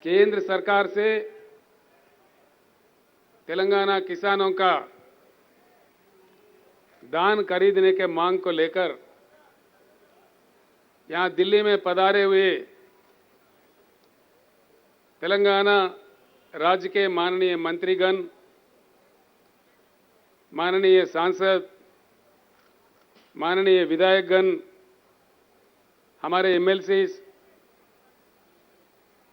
केंद्र सरकार से तेलंगाना किसानों का धान खरीदने के मांग को लेकर यहां दिल्ली में पधारे हुए तेलंगाना राज्य के माननीय मंत्रीगण, माननीय सांसद, माननीय विधायकगण, हमारे एमएलसीज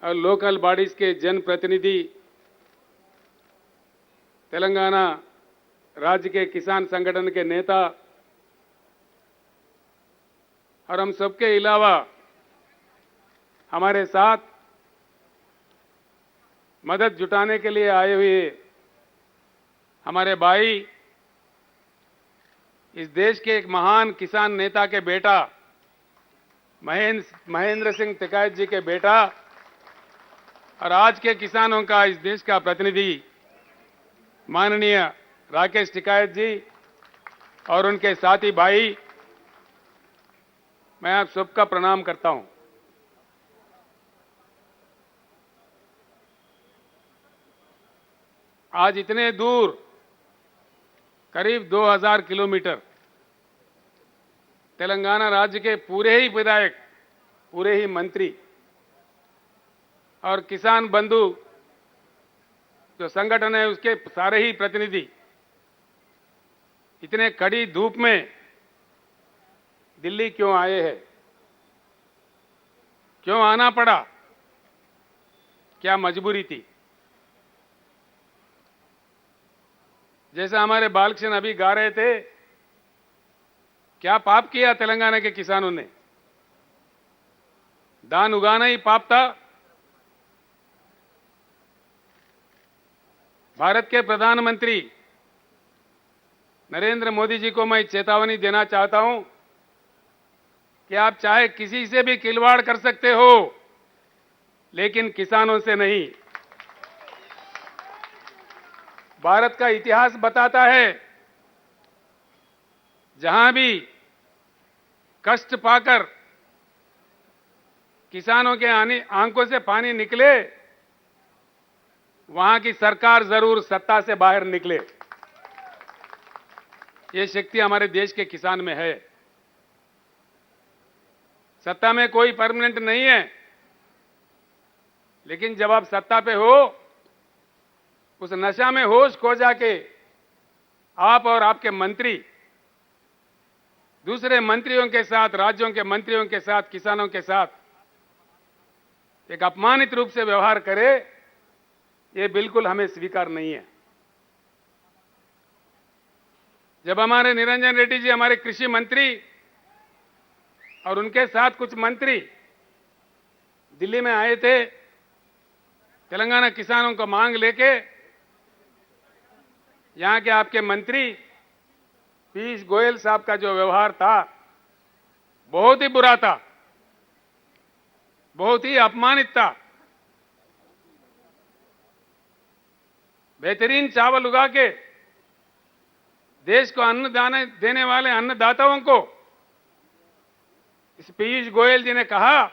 और लोकल बॉडीज के जनप्रतिनिधि, तेलंगाना राज्य के किसान संगठन के नेता और हम सबके अलावा हमारे साथ मदद जुटाने के लिए आए हुए हमारे भाई, इस देश के एक महान किसान नेता के बेटा महेंद्र सिंह टिकैत जी के बेटा और आज के किसानों का इस देश का प्रतिनिधि माननीय राकेश टिकैत जी और उनके साथी भाई, मैं आप सबका प्रणाम करता हूं। आज इतने दूर करीब 2000 किलोमीटर तेलंगाना राज्य के पूरे ही विधायक, पूरे ही मंत्री और किसान बंधु जो संगठन है उसके सारे ही प्रतिनिधि इतने कड़ी धूप में दिल्ली क्यों आए हैं? क्यों आना पड़ा? क्या मजबूरी थी? जैसा हमारे बालकृष्ण अभी गा रहे थे, क्या पाप किया तेलंगाना के किसानों ने? धान उगाना ही पाप था? भारत के प्रधानमंत्री नरेंद्र मोदी जी को मैं चेतावनी देना चाहता हूं कि आप चाहे किसी से भी खिलवाड़ कर सकते हो, लेकिन किसानों से नहीं। भारत का इतिहास बताता है, जहां भी कष्ट पाकर किसानों के आंखों से पानी निकले, वहां की सरकार जरूर सत्ता से बाहर निकले। ये शक्ति हमारे देश के किसान में है। सत्ता में कोई परमानेंट नहीं है, लेकिन जब आप सत्ता पे हो, उस नशा में होश खो जाके आप और आपके मंत्री दूसरे मंत्रियों के साथ, राज्यों के मंत्रियों के साथ, किसानों के साथ एक अपमानित रूप से व्यवहार करे, ये बिल्कुल हमें स्वीकार नहीं है। जब हमारे निरंजन रेड्डी जी, हमारे कृषि मंत्री और उनके साथ कुछ मंत्री दिल्ली में आए थे, तेलंगाना किसानों को मांग लेके, यहां के आपके मंत्री पीयूष गोयल साहब का जो व्यवहार था, बहुत ही बुरा था, बहुत ही अपमानित था। बेहतरीन चावल उगा के देश को अन्न देने वाले अन्नदाताओं को इस पीयूष गोयल जी ने कहा,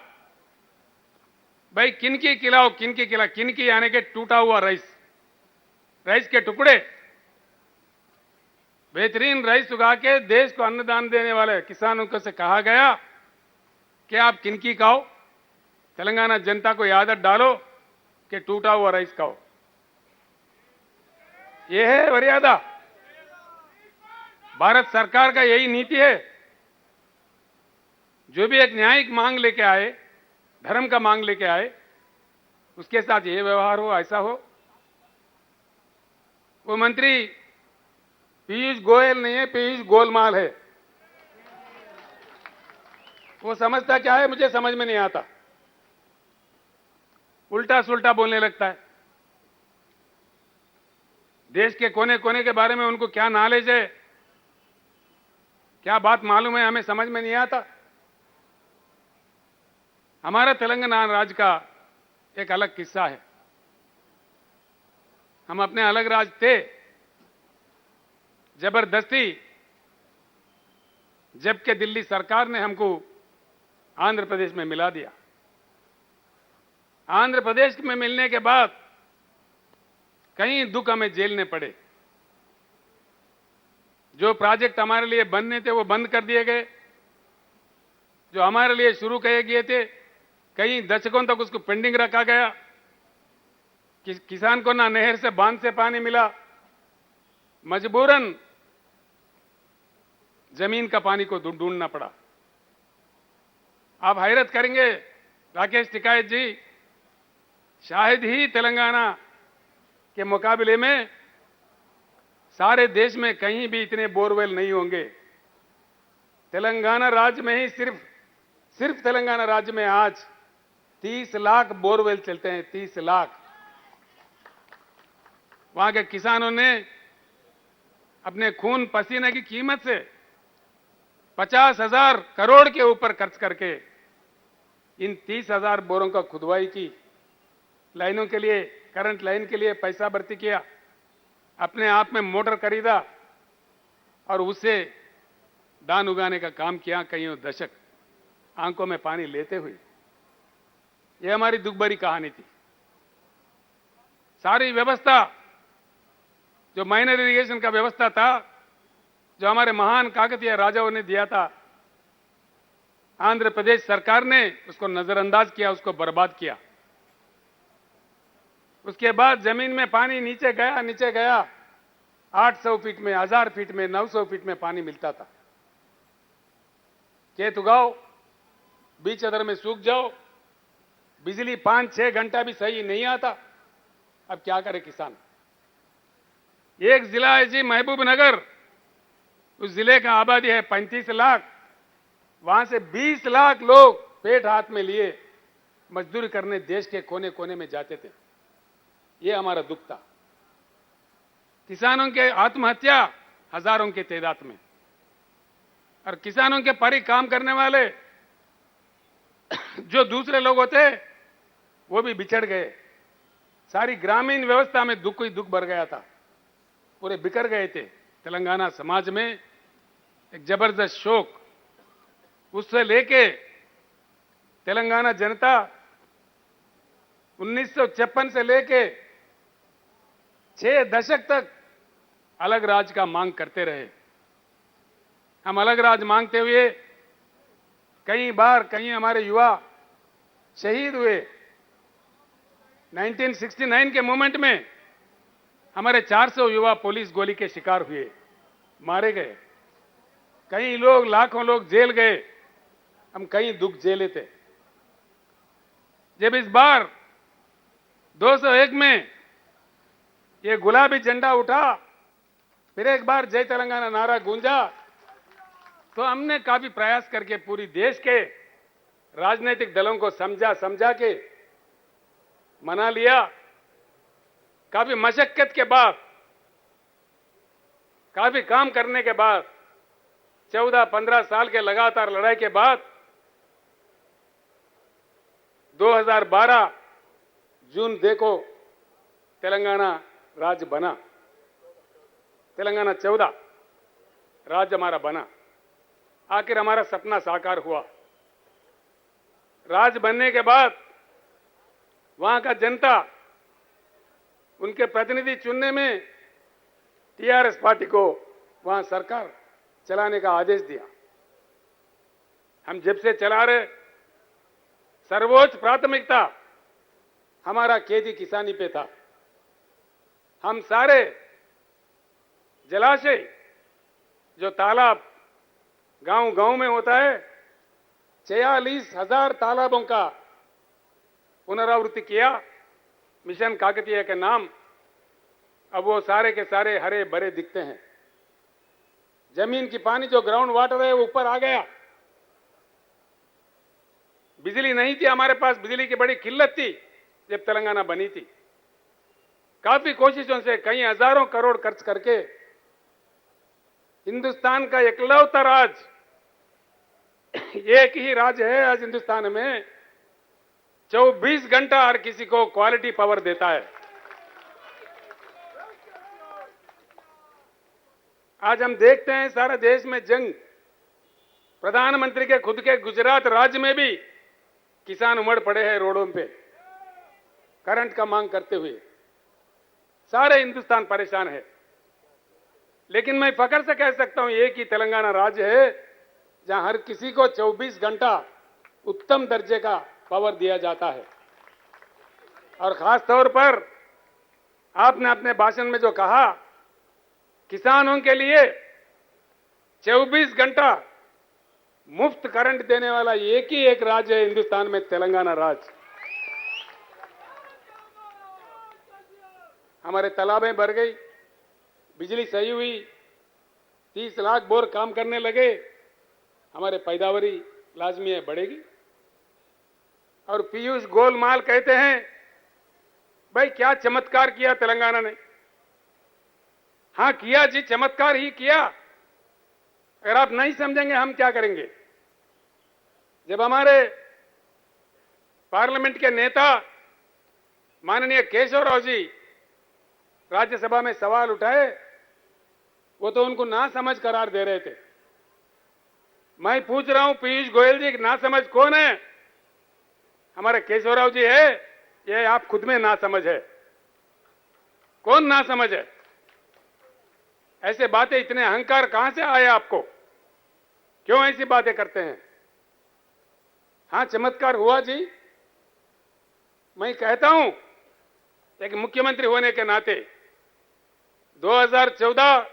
भाई किनकी खिलाओ, किनकी खिलाओ, किनकी यानी के टूटा हुआ राइस के टुकड़े, बेहतरीन राइस उगा के देश को अन्नदान देने वाले किसानों को से कहा गया कि आप किनकी खाओ, तेलंगाना जनता को आदत डालो कि टूटा हुआ राइस खाओ। यह है मर्यादा। भारत सरकार का यही नीति है। जो भी एक न्यायिक मांग लेके आए, धर्म का मांग लेके आए, उसके साथ ये व्यवहार हो, ऐसा हो। वो मंत्री पीयूष गोयल नहीं है, पीयूष गोलमाल है। वो समझता क्या है, मुझे समझ में नहीं आता। उल्टा सुल्टा बोलने लगता है। देश के कोने कोने के बारे में उनको क्या नॉलेज है, क्या बात मालूम है, हमें समझ में नहीं आता। हमारा तेलंगाना राज्य का एक अलग किस्सा है। हम अपने अलग राज्य थे, जबरदस्ती जबकि दिल्ली सरकार ने हमको आंध्र प्रदेश में मिला दिया। आंध्र प्रदेश में मिलने के बाद कई दुख हमें झेलने पड़े। जो प्रोजेक्ट हमारे लिए बनने थे वो बंद कर दिए गए, जो हमारे लिए शुरू किए गए थे कई दशकों तक उसको पेंडिंग रखा गया। किसान को ना नहर से बांध से पानी मिला, मजबूरन जमीन का पानी को ढूंढना पड़ा। आप हैरत करेंगे राकेश टिकैत जी, शायद ही तेलंगाना के मुकाबले में सारे देश में कहीं भी इतने बोरवेल नहीं होंगे। तेलंगाना राज्य में ही सिर्फ तेलंगाना राज्य में आज 30 लाख बोरवेल चलते हैं, 30 लाख। वहां के किसानों ने अपने खून पसीने की कीमत से 50,000 करोड़ के ऊपर खर्च करके इन 30,000 बोरों का खुदवाई की, लाइनों के लिए, करंट लाइन के लिए पैसा भर्ती किया, अपने आप में मोटर खरीदा और उससे धान उगाने का काम किया कईयों दशक, आंखों में पानी लेते हुए। यह हमारी दुख भरी कहानी थी। सारी व्यवस्था जो माइनर इरिगेशन का व्यवस्था था, जो हमारे महान काकतीय राजाओं ने दिया था, आंध्र प्रदेश सरकार ने उसको नजरअंदाज किया, उसको बर्बाद किया। उसके बाद जमीन में पानी नीचे गया 800 फीट में, 1000 फीट में, 900 फीट में पानी मिलता था। खेत उगाओ, बीच अदर में सूख जाओ, बिजली 5-6 घंटा भी सही नहीं आता। अब क्या करे किसान। एक जिला है जी महबूबनगर, उस जिले का आबादी है 35 लाख। वहां से 20 लाख लोग पेट हाथ में लिए मजदूरी करने देश के कोने कोने में जाते थे। ये हमारा दुख था। किसानों के आत्महत्या हजारों की तादाद में, और किसानों के परी काम करने वाले जो दूसरे लोग होते वो भी बिछड़ गए। सारी ग्रामीण व्यवस्था में दुख ही दुख भर गया था, पूरे बिखर गए थे। तेलंगाना समाज में एक जबरदस्त शोक, उससे लेके तेलंगाना जनता 1956 से लेके 6 दशक तक अलग राज्य का मांग करते रहे। हम अलग राज्य मांगते हुए कई बार कई हमारे युवा शहीद हुए। 1969 के मूवमेंट में हमारे 400 युवा पुलिस गोली के शिकार हुए, मारे गए। कई लोग, लाखों लोग जेल गए। हम कई दुख झेले थे। जब इस बार 201 में ये गुलाबी झंडा उठा, फिर एक बार जय तेलंगाना नारा गूंजा, तो हमने काफी प्रयास करके पूरी देश के राजनीतिक दलों को समझा के मना लिया। काफी मशक्कत के बाद, काफी काम करने के बाद, 14-15 साल के लगातार लड़ाई के बाद 2012 जून देखो तेलंगाना राज्य बना। तेलंगाना 14 राज्य हमारा बना। आखिर हमारा सपना साकार हुआ। राज्य बनने के बाद वहां का जनता उनके प्रतिनिधि चुनने में टीआरएस पार्टी को वहां सरकार चलाने का आदेश दिया। हम जब से चला रहे, सर्वोच्च प्राथमिकता हमारा खेती किसानी पे था। हम सारे जलाशय, जो तालाब गांव में होता है, 46,000 तालाबों का पुनरावृत्ति किया मिशन काकतीय के नाम। अब वो सारे के सारे हरे भरे दिखते हैं। जमीन की पानी जो ग्राउंड वाटर है वो ऊपर आ गया। बिजली नहीं थी हमारे पास, बिजली की बड़ी किल्लत थी जब तेलंगाना बनी थी। काफी कोशिशों से कई हजारों करोड़ खर्च करके हिंदुस्तान का इकलौता राज्य, एक ही राज्य है आज हिंदुस्तान में 24 घंटा हर किसी को क्वालिटी पावर देता है। आज हम देखते हैं सारा देश में जंग। प्रधानमंत्री के खुद के गुजरात राज्य में भी किसान उमड़ पड़े हैं रोडों पे। करंट का मांग करते हुए सारे हिंदुस्तान परेशान है। लेकिन मैं फख्र से कह सकता हूं एक ही तेलंगाना राज्य है जहां हर किसी को 24 घंटा उत्तम दर्जे का पावर दिया जाता है। और खास तौर पर आपने अपने भाषण में जो कहा, किसानों के लिए 24 घंटा मुफ्त करंट देने वाला एक ही एक राज्य है हिंदुस्तान में, तेलंगाना राज्य। हमारे तालाबें भर गई, बिजली सही हुई, 30 लाख बोर काम करने लगे, हमारे पैदावारी लाजमी है बढ़ेगी। और पीयूष गोलमाल कहते हैं, भाई क्या चमत्कार किया तेलंगाना ने। हां किया जी, चमत्कार ही किया। अगर आप नहीं समझेंगे हम क्या करेंगे। जब हमारे पार्लियामेंट के नेता माननीय केशव राव जी राज्यसभा में सवाल उठाए, वो तो उनको ना समझ करार दे रहे थे। मैं पूछ रहा हूं पीयूष गोयल जी, ना समझ कौन है? हमारे केशव राव जी है, ये आप खुद में ना समझ है। कौन ना समझ है? ऐसे बातें, इतने अहंकार कहां से आए आपको? क्यों ऐसी बातें करते हैं? हां चमत्कार हुआ जी। मैं कहता हूं एक मुख्यमंत्री होने के नाते 2014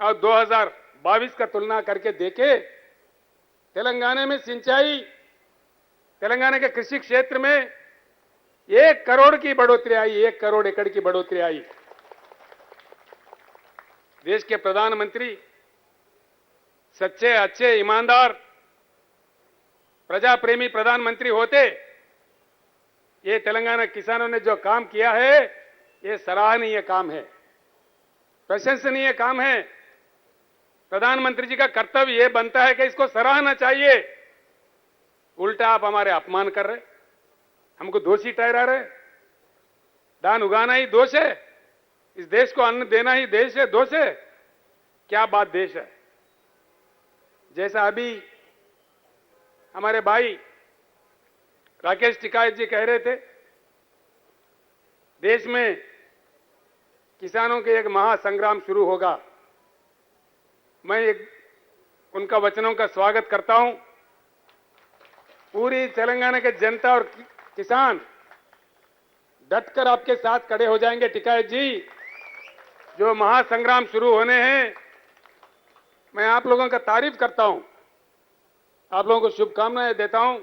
और 2022 का तुलना करके देखे, तेलंगाना में सिंचाई, तेलंगाना के कृषि क्षेत्र में 1 करोड़ की बढ़ोतरी आई, 1 करोड़ एकड़ की बढ़ोतरी आई। देश के प्रधानमंत्री सच्चे, अच्छे, ईमानदार, प्रजा प्रेमी प्रधानमंत्री होते, ये तेलंगाना किसानों ने जो काम किया है, ये सराहनीय काम है, प्रशंसनीय काम है। प्रधानमंत्री जी का कर्तव्य यह बनता है कि इसको सराहना चाहिए। उल्टा आप हमारे अपमान कर रहे, हमको दोषी ठहरा रहे। धान उगाना ही दोष है, इस देश को अन्न देना ही देश है, दोष है? क्या बात देश है? जैसा अभी हमारे भाई राकेश टिकायत जी कह रहे थे, देश में किसानों के एक महासंग्राम शुरू होगा। मैं उनका वचनों का स्वागत करता हूं। पूरी तेलंगाना के जनता और किसान डटकर आपके साथ खड़े हो जाएंगे। टिकायत जी, जो महासंग्राम शुरू होने हैं, मैं आप लोगों का तारीफ करता हूं, आप लोगों को शुभकामनाएं देता हूं।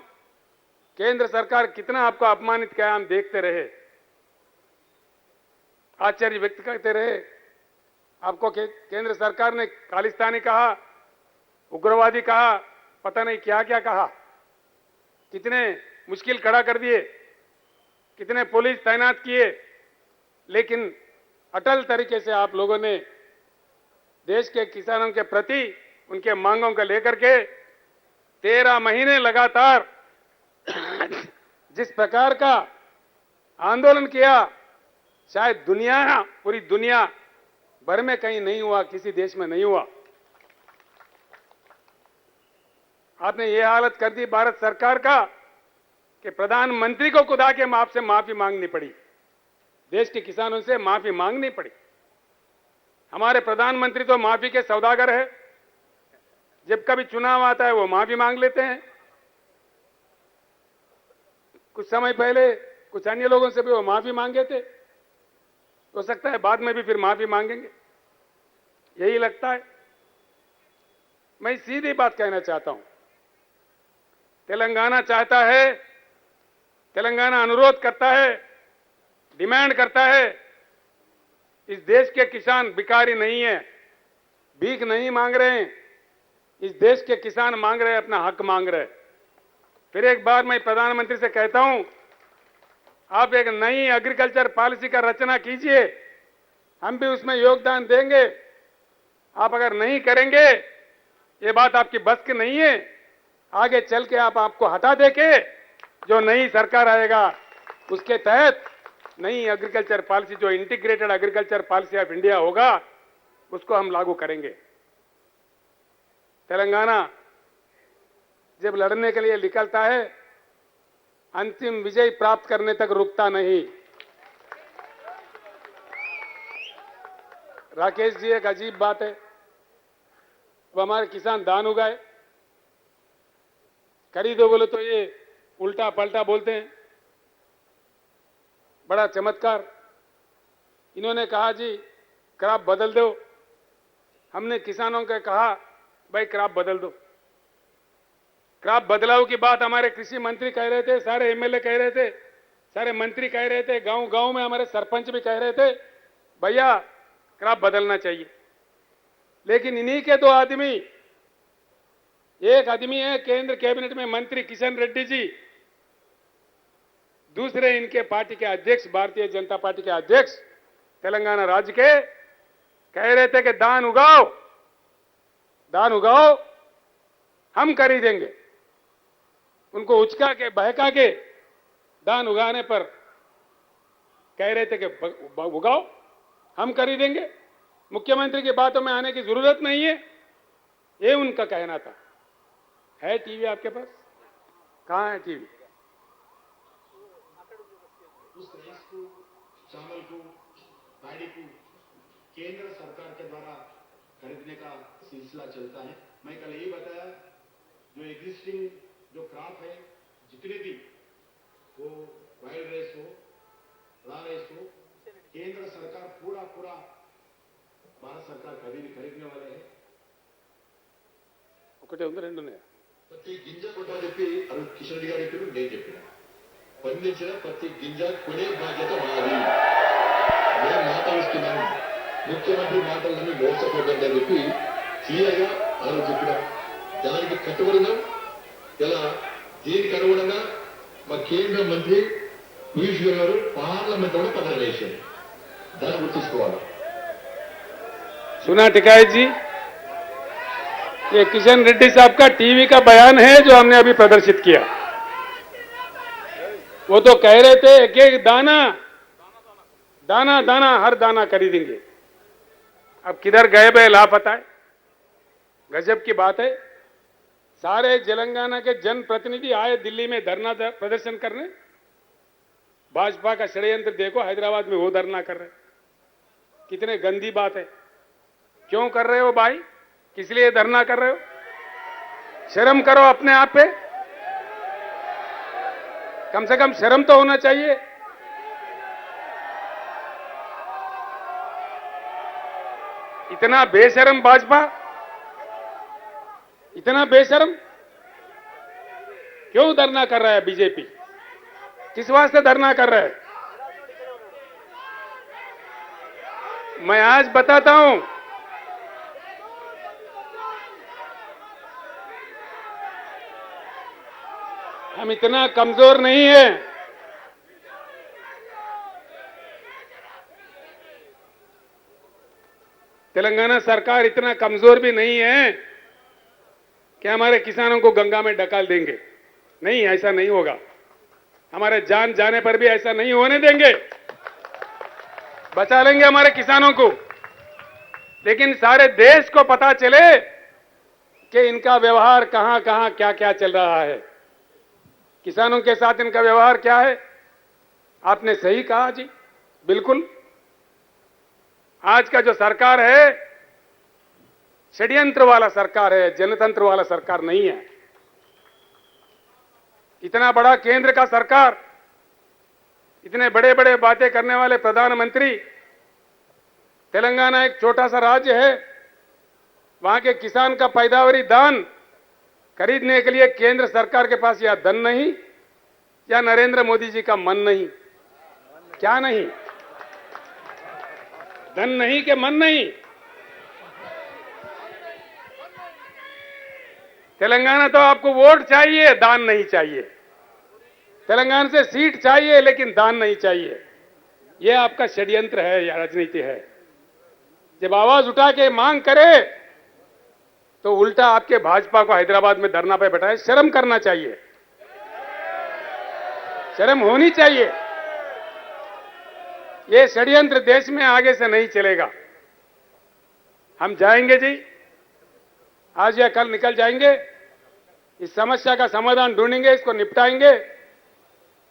केंद्र सरकार कितना आपको अपमानित किया हम देखते रहे, आश्चर्य व्यक्त करते रहे। आपको केंद्र सरकार ने खालिस्तानी कहा, उग्रवादी कहा, पता नहीं क्या क्या कहा, कितने मुश्किल खड़ा कर दिए, कितने पुलिस तैनात किए, लेकिन अटल तरीके से आप लोगों ने देश के किसानों के प्रति उनके मांगों को लेकर के 13 महीने लगातार जिस प्रकार का आंदोलन किया, शायद दुनिया, पूरी दुनिया भर में कहीं नहीं हुआ, किसी देश में नहीं हुआ। आपने ये हालत कर दी भारत सरकार का कि प्रधानमंत्री को खुद आके आपसे माफी मांगनी पड़ी, देश के किसानों से माफी मांगनी पड़ी। हमारे प्रधानमंत्री तो माफी के सौदागर है, जब कभी चुनाव आता है वो माफी मांग लेते हैं। कुछ समय पहले कुछ अन्य लोगों से भी वो माफी मांगे थे, हो सकता है बाद में भी फिर माफी मांगेंगे, यही लगता है। मैं सीधी बात कहना चाहता हूं, तेलंगाना चाहता है, तेलंगाना अनुरोध करता है, डिमांड करता है, इस देश के किसान भिखारी नहीं है, भीख नहीं मांग रहे हैं। इस देश के किसान मांग रहे हैं, अपना हक मांग रहे हैं। फिर एक बार मैं प्रधानमंत्री से कहता हूं, आप एक नई एग्रीकल्चर पॉलिसी का रचना कीजिए, हम भी उसमें योगदान देंगे। आप अगर नहीं करेंगे, ये बात आपकी बस की नहीं है, आगे चल के आपको हटा देके जो नई सरकार आएगा उसके तहत नई एग्रीकल्चर पॉलिसी, जो integrated agriculture policy of India होगा, उसको हम लागू करेंगे। तेलंगाना जब लड़ने के लिए निकलता है, अंतिम विजय प्राप्त करने तक रुकता नहीं। राकेश जी, एक अजीब बात है, अब हमारे किसान धान उगाए, खरीदो बोले तो ये उल्टा पलटा बोलते हैं। बड़ा चमत्कार, इन्होंने कहा जी क्रॉप बदल दो। हमने किसानों को कहा भाई क्रॉप बदल दो। क्रॉप बदलाव की बात हमारे कृषि मंत्री कह रहे थे, सारे एमएलए कह रहे थे, सारे मंत्री कह रहे थे, गांव गांव में हमारे सरपंच भी कह रहे थे भैया क्रॉप बदलना चाहिए। लेकिन इन्हीं के दो आदमी, एक आदमी है केंद्र कैबिनेट में मंत्री किशन रेड्डी जी, दूसरे इनके पार्टी के अध्यक्ष, भारतीय जनता पार्टी के अध्यक्ष तेलंगाना राज्य के, कह रहे थे कि धान उगाओ, धान उगाओ, हम खरीदेंगे। उनको उचका के बहका के धान उगाने पर कह रहे थे कि उगाओ, हम खरीदेंगे। मुख्यमंत्री की बातों में आने की जरूरत नहीं है, ये उनका कहना था। है टीवी आपके पास? कहां है टीवी? उस राइस को, चावल को, पैडी को केंद्र सरकार के द्वारा खरीदने का सिलसिला चलता है। मैं कल यही बताया, जो एग्जिस्टिंग जो क्रॉप है जितने भी, वो वाइल्ड राइस हो, रा राइस हो, केंद्र सरकार पूरा भारत सरकार खरीदने वाले है। ఒకటే ఉంది రెండునే ప్రతి గింజ కొట్టని చెప్పి అవి కిషన్ రెడ్డి గారు చెప్పారు, నేను చెప్పిన పండించిన ప్రతి గింజ కొనే బాధ్యత మాది. నేను మాట ఇస్తున్నాను, ముఖ్యమంత్రి మాటలని మోసపోతుందని చెప్పి క్లియర్గా అలా చెప్పినాం. దానికి కట్టుబడినాం. ఇలా దీనికి అనుగుణంగా మా కేంద్ర మంత్రి పీయూష్ గోయల్ గారు పార్లమెంట్ లో పదవి వేశారు. దాన్ని గుర్తుంచుకోవాలి. सुना टिकायत जी, ये किशन रेड्डी साहब का टीवी का बयान है जो हमने अभी प्रदर्शित किया। वो तो कह रहे थे एक एक दाना दाना दाना हर दाना खरीदेंगे। अब किधर गए बे लापता है। गजब की बात है, सारे तेलंगाना के जनप्रतिनिधि आए दिल्ली में धरना प्रदर्शन करने। भाजपा का षड्यंत्र देखो, हैदराबाद में वो धरना कर रहे। कितने गंदी बात है। क्यों कर रहे हो भाई? किस लिए धरना कर रहे हो? शर्म करो अपने आप पे, कम से कम शर्म तो होना चाहिए। इतना बेशर्म भाजपा, इतना बेशर्म क्यों धरना कर रहा है बीजेपी? किस वास्ते धरना कर रहा है? मैं आज बताता हूं, हम इतना कमजोर नहीं है। तेलंगाना सरकार इतना कमजोर भी नहीं है कि हमारे किसानों को गंगा में ढकाल देंगे। नहीं, ऐसा नहीं होगा। हमारे जान जाने पर भी ऐसा नहीं होने देंगे। बचा लेंगे हमारे किसानों को। लेकिन सारे देश को पता चले कि इनका व्यवहार कहां कहां क्या क्या चल रहा है, किसानों के साथ इनका व्यवहार क्या है। आपने सही कहा जी, बिल्कुल। आज का जो सरकार है षड्यंत्र वाला सरकार है, जनतंत्र वाला सरकार नहीं है। इतना बड़ा केंद्र का सरकार, इतने बड़े बड़े बातें करने वाले प्रधानमंत्री, तेलंगाना एक छोटा सा राज्य है, वहां के किसान का पैदावारी दान खरीदने के लिए केंद्र सरकार के पास या धन नहीं, या नरेंद्र मोदी जी का मन नहीं। क्या नहीं? धन नहीं कि मन नहीं? तेलंगाना तो आपको वोट चाहिए, दान नहीं चाहिए। तेलंगाना से सीट चाहिए लेकिन दान नहीं चाहिए। यह आपका षड्यंत्र है या राजनीति है। जब आवाज उठा के मांग करे तो उल्टा आपके भाजपा को हैदराबाद में धरना पे बैठाए। शर्म करना चाहिए, शर्म होनी चाहिए। ये षड्यंत्र देश में आगे से नहीं चलेगा। हम जाएंगे जी, आज या कल निकल जाएंगे, इस समस्या का समाधान ढूंढेंगे, इसको निपटाएंगे।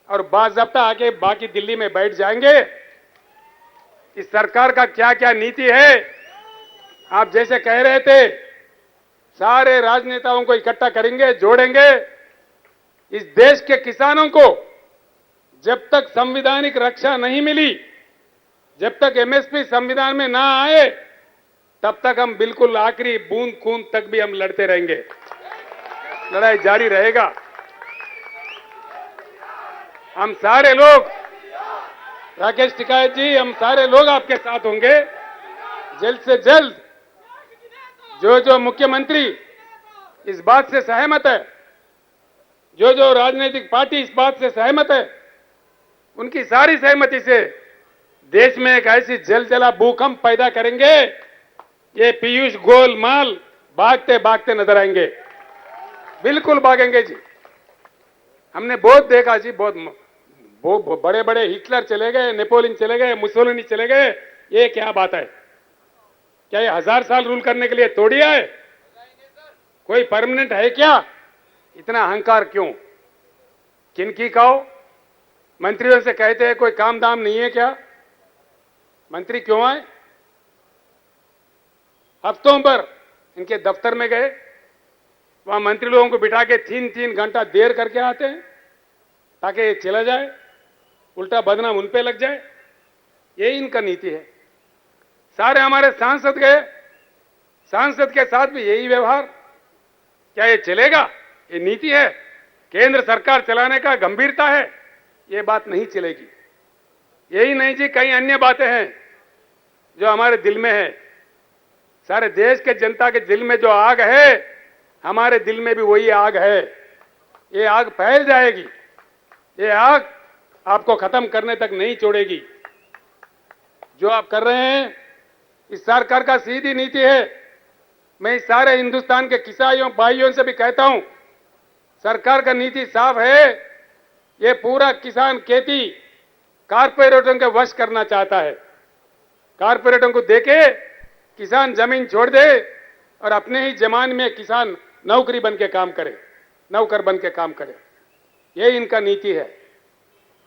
और बाज़ाब्ता आके बाकी दिल्ली में बैठ जाएंगे। इस सरकार का क्या क्या नीति है, आप जैसे कह रहे थे, सारे राजनेताओं को इकट्ठा करेंगे, जोड़ेंगे। इस देश के किसानों को जब तक संवैधानिक रक्षा नहीं मिली, जब तक एमएसपी संविधान में ना आए, तब तक हम बिल्कुल आखिरी बूंद खून तक भी हम लड़ते रहेंगे। लड़ाई जारी रहेगा। हम सारे लोग, राकेश टिकैत जी, हम सारे लोग आपके साथ होंगे। जल्द से जल्द जो जो मुख्यमंत्री इस बात से सहमत है, जो जो राजनीतिक पार्टी इस बात से सहमत है, उनकी सारी सहमति से देश में एक ऐसी जलजला भूकंप पैदा करेंगे, ये पीयूष गोलमाल भागते भागते नजर आएंगे। बिल्कुल भागेंगे जी। हमने बहुत देखा जी, बहुत बड़े बड़े हिटलर चले गए, नेपोलियन चले गए, मुसोलिनी चले गए। ये क्या बात है? क्या ये 1000 साल रूल करने के लिए तोड़ी है? कोई परमानेंट है क्या? इतना अहंकार क्यों? किनकी कहो? मंत्रियों से कहते हैं कोई काम दाम नहीं है क्या? मंत्री क्यों आए? हफ्तों पर इनके दफ्तर में गए, वहां मंत्री लोगों को बिठा के 3-3 घंटा देर करके आते हैं ताकि ये चला जाए, उल्टा बदनाम उन पे लग जाए। यही इनका नीति है। सारे हमारे सांसद गए, सांसद के साथ भी यही व्यवहार। क्या ये चलेगा? ये नीति है? केंद्र सरकार चलाने का गंभीरता है? ये बात नहीं चलेगी। यही नहीं जी, कई अन्य बातें हैं जो हमारे दिल में है। सारे देश के जनता के दिल में जो आग है, हमारे दिल में भी वही आग है। ये आग फैल जाएगी। ये आग आपको खत्म करने तक नहीं छोड़ेगी। जो आप कर रहे हैं, इस सरकार का सीधी नीति है। मैं इस सारे हिंदुस्तान के किसानों भाइयों से भी कहता हूं, सरकार का नीति साफ है। ये पूरा किसान खेती कारपोरेटों के वश करना चाहता है। कारपोरेटों को देके किसान जमीन छोड़ दे और अपने ही जमान में किसान नौकरी बन के काम करे, नौकर बन के काम करे। ये इनका नीति है।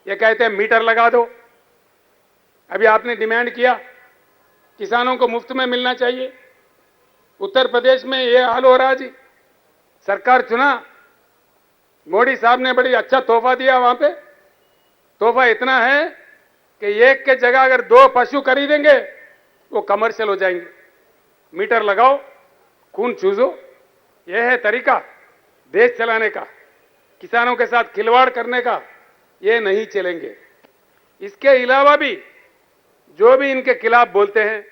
ये कहते हैं मीटर लगा दो। अभी आपने डिमांड किया किसानों को मुफ्त में मिलना चाहिए। उत्तर प्रदेश में ये हाल हो रहा जी। सरकार चुना, मोदी साहब ने बड़ी अच्छा तोहफा दिया। वहां पे तोहफा इतना है कि एक के जगह अगर 2 पशु खरीदेंगे वो कमर्शियल हो जाएंगे। मीटर लगाओ, खून चूसो। यह है तरीका देश चलाने का, किसानों के साथ खिलवाड़ करने का। ये नहीं चलेंगे। इसके अलावा भी जो भी इनके खिलाफ बोलते हैं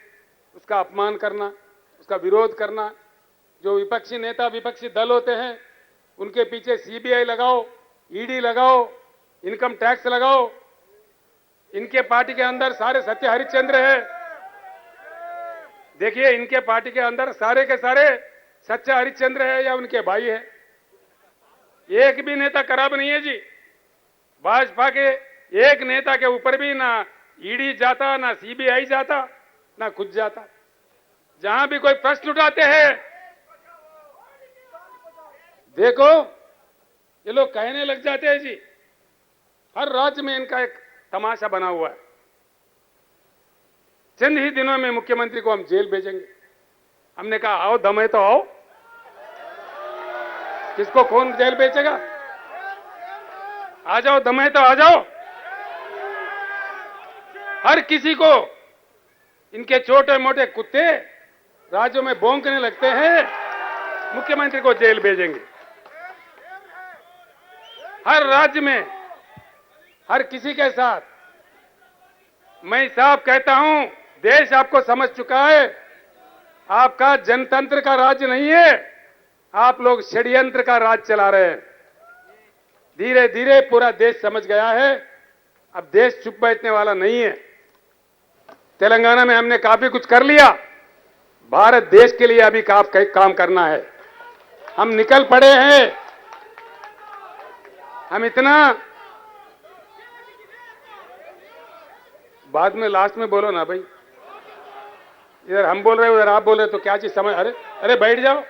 उसका अपमान करना, उसका विरोध करना, जो विपक्षी नेता विपक्षी दल होते हैं उनके पीछे सीबीआई लगाओ, ईडी लगाओ, इनकम टैक्स लगाओ। इनके पार्टी के अंदर सारे सत्य हरिश्चंद्र है। देखिए, इनके पार्टी के अंदर सारे के सारे सच्चा हरिश्चंद्र है या उनके भाई है। एक भी नेता खराब नहीं है जी। भाजपा के एक नेता के ऊपर भी ना ईडी जाता, ना सीबीआई जाता, ना खुद जाता। जहां भी कोई प्रश्न उठाते हैं, देखो ये लोग कहने लग जाते हैं जी। हर राज्य में इनका एक तमाशा बना हुआ है। चंद ही दिनों में मुख्यमंत्री को हम जेल भेजेंगे। हमने कहा आओ, दम है तो आओ। किसको कौन जेल भेजेगा? आ जाओ, दम है तो आ जाओ। हर किसी को इनके छोटे मोटे कुत्ते राज्यों में भौंकने लगते हैं, मुख्यमंत्री को जेल भेजेंगे। हर राज्य में हर किसी के साथ। मैं साफ कहता हूं, देश आपको समझ चुका है। आपका जनतंत्र का राज्य नहीं है, आप लोग षड्यंत्र का राज चला रहे हैं। धीरे धीरे पूरा देश समझ गया है। अब देश चुप बैठने वाला नहीं है। तेलंगाना में हमने काफी कुछ कर लिया। भारत देश के लिए अभी काम करना है। हम निकल पड़े हैं। हम इतना बाद में लास्ट में बोलो ना भाई। इधर हम बोल रहे हो, उधर आप बोल रहे हो, तो क्या चीज समझ। अरे बैठ जाओ।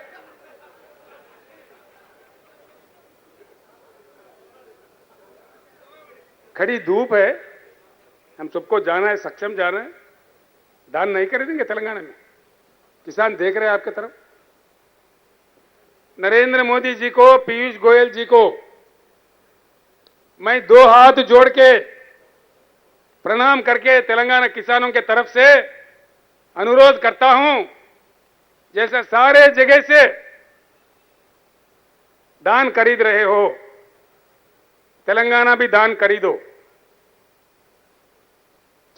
खड़ी धूप है, हम सबको जाना है, सक्षम जाना है, धान नहीं खरीदेंगे तेलंगाना में। किसान देख रहे हैं आपके तरफ। नरेंद्र मोदी जी को, पीयूष गोयल जी को मैं दो हाथ जोड़ के प्रणाम करके तेलंगाना किसानों के तरफ से अनुरोध करता हूं, जैसे सारे जगह से धान खरीद रहे हो, तेलंगाना भी धान खरीदो।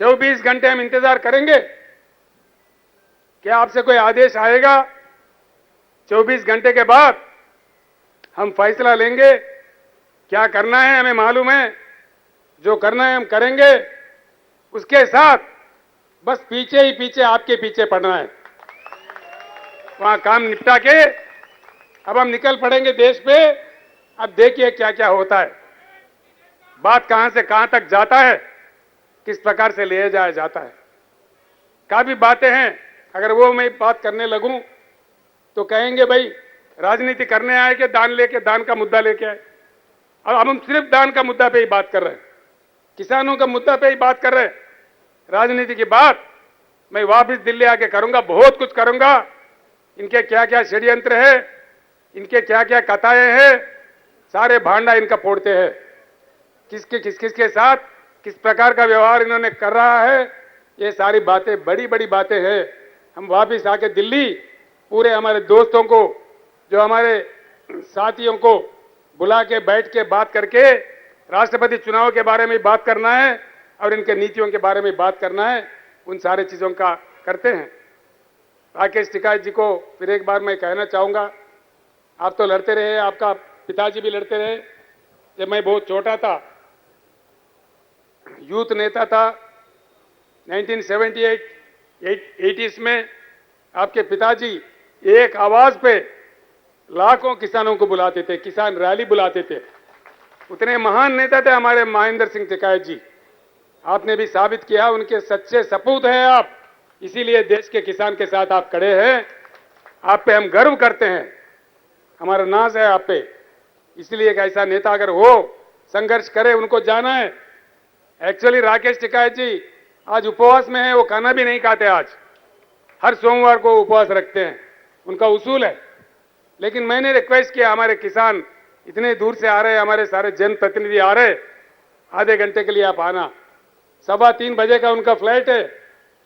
24 घंटे हम इंतजार करेंगे। क्या आपसे कोई आदेश आएगा? 24 घंटे के बाद हम फैसला लेंगे। क्या करना है हमें मालूम है, जो करना है हम करेंगे। उसके साथ बस पीछे ही पीछे आपके पीछे पड़ना है। वहां काम निपटा के अब हम निकल पड़ेंगे देश पे। अब देखिए क्या क्या होता है, बात कहां से कहां तक जाता है, किस प्रकार से ले जाया जाता है। काफी बातें हैं, अगर वो मैं बात करने लगूं तो कहेंगे भाई राजनीति करने आए कि दान का मुद्दा लेके आए। अब हम सिर्फ दान का मुद्दा पे ही बात कर रहे हैं, किसानों का मुद्दा पे ही बात कर रहे हैं। राजनीति की बात मैं वापस दिल्ली आके करूंगा, बहुत कुछ करूंगा। इनके क्या क्या षड्यंत्र है, इनके क्या क्या कथाएं हैं, सारे भांडा इनका फोड़ते हैं। किसके साथ किस प्रकार का व्यवहार इन्होंने कर रहा है, ये सारी बातें बड़ी बड़ी बातें हैं। हम वापस आके दिल्ली पूरे हमारे दोस्तों को, जो हमारे साथियों को बुला के बैठ के बात करके राष्ट्रपति चुनाव के बारे में बात करना है और इनके नीतियों के बारे में बात करना है। उन सारे चीजों का करते हैं। राकेश टिकैत जी को फिर एक बार मैं कहना चाहूंगा, आप तो लड़ते रहे, आपका पिताजी भी लड़ते रहे। जब मैं बहुत छोटा था, यूथ नेता था, 1978-80s में आपके पिताजी एक आवाज पे लाखों किसानों को बुलाते थे, किसान रैली बुलाते थे। उतने महान नेता थे हमारे महेंद्र सिंह टिकैत जी। आपने भी साबित किया, उनके सच्चे सपूत हैं आप, इसीलिए देश के किसान के साथ आप खड़े हैं। आप पे हम गर्व करते हैं, हमारा नाज है आप पे। इसलिए एक ऐसा नेता अगर हो, संघर्ष करे, उनको जाना है। एक्चुअली राकेश टिकैत जी आज उपवास में है, वो खाना भी नहीं खाते। आज हर सोमवार को उपवास रखते हैं, उनका उसूल है। लेकिन मैंने रिक्वेस्ट किया, हमारे किसान इतने दूर से आ रहे हैं, हमारे सारे जनप्रतिनिधि आ रहे, आधे घंटे के लिए आप आना। 3:15 बजे का उनका फ्लाइट है,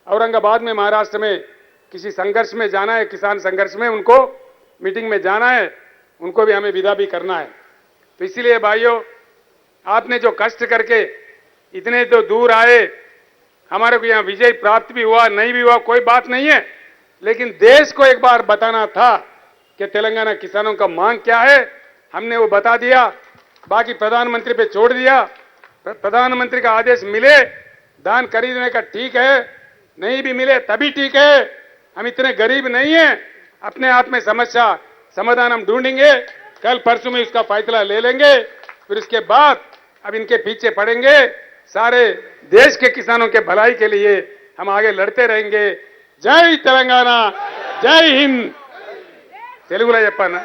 औरंगाबाद में महाराष्ट्र में किसी संघर्ष में जाना है, किसान संघर्ष में उनको मीटिंग में जाना है, उनको भी हमें विदा भी करना है। तो इसीलिए भाइयों, आपने जो कष्ट करके इतने तो दूर आए, हमारे को यहाँ विजय प्राप्त भी हुआ, नहीं भी हुआ, कोई बात नहीं है। लेकिन देश को एक बार बताना था कि तेलंगाना किसानों का मांग क्या है, हमने वो बता दिया। बाकी प्रधानमंत्री पे छोड़ दिया। प्रधानमंत्री का आदेश मिले धान खरीदने का, ठीक है, नहीं भी मिले तभी ठीक है। हम इतने गरीब नहीं हैं, अपने हाथ में समस्या समाधान हम ढूंढेंगे। कल परसों में उसका फैसला ले लेंगे। फिर उसके बाद अब इनके पीछे पड़ेंगे। सारे देश के किसानों के भलाई के लिए हम आगे लड़ते रहेंगे। जय तेलंगाना, जय हिंद। तेलुगुలో చెప్పానా?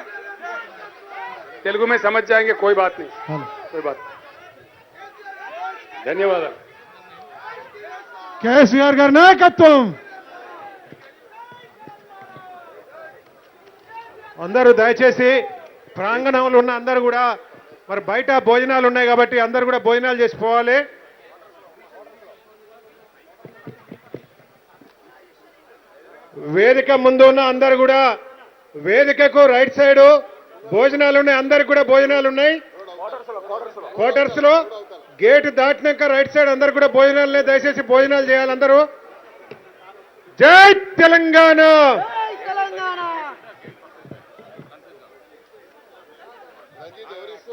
तेलुगु में समझ जाएंगे, कोई बात नहीं, कोई बात नहीं। ధన్యవాదాలు। కేసీఆర్ గారి నాయకత్వం. అందరూ దయచేసి ప్రాంగణంలో ఉన్న అందరూ కూడా, మరి బయట భోజనాలు ఉన్నాయి కాబట్టి అందరూ కూడా భోజనాలు చేసి పోవాలి. వేదిక ముందు ఉన్న అందరూ కూడా వేదికకు రైట్ సైడ్ భోజనాలు ఉన్నాయి, అందరికి కూడా భోజనాలు ఉన్నాయి. క్వార్టర్స్ లో గేట్ దాటినాక రైట్ సైడ్ అందరు కూడా భోజనాలు ఉన్నాయి. దయచేసి భోజనాలు చేయాలి అందరూ. జై తెలంగాణ.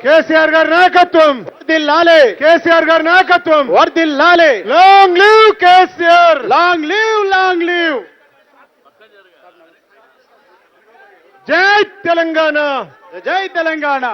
కేసీఆర్ గారి నాయకత్వం వర్ధిల్లాలి. కేసీఆర్ గారి నాయకత్వం వర్ధిల్లాలి. Long live KCR. Long live, long live. జై తెలంగాణ. జై తెలంగాణ.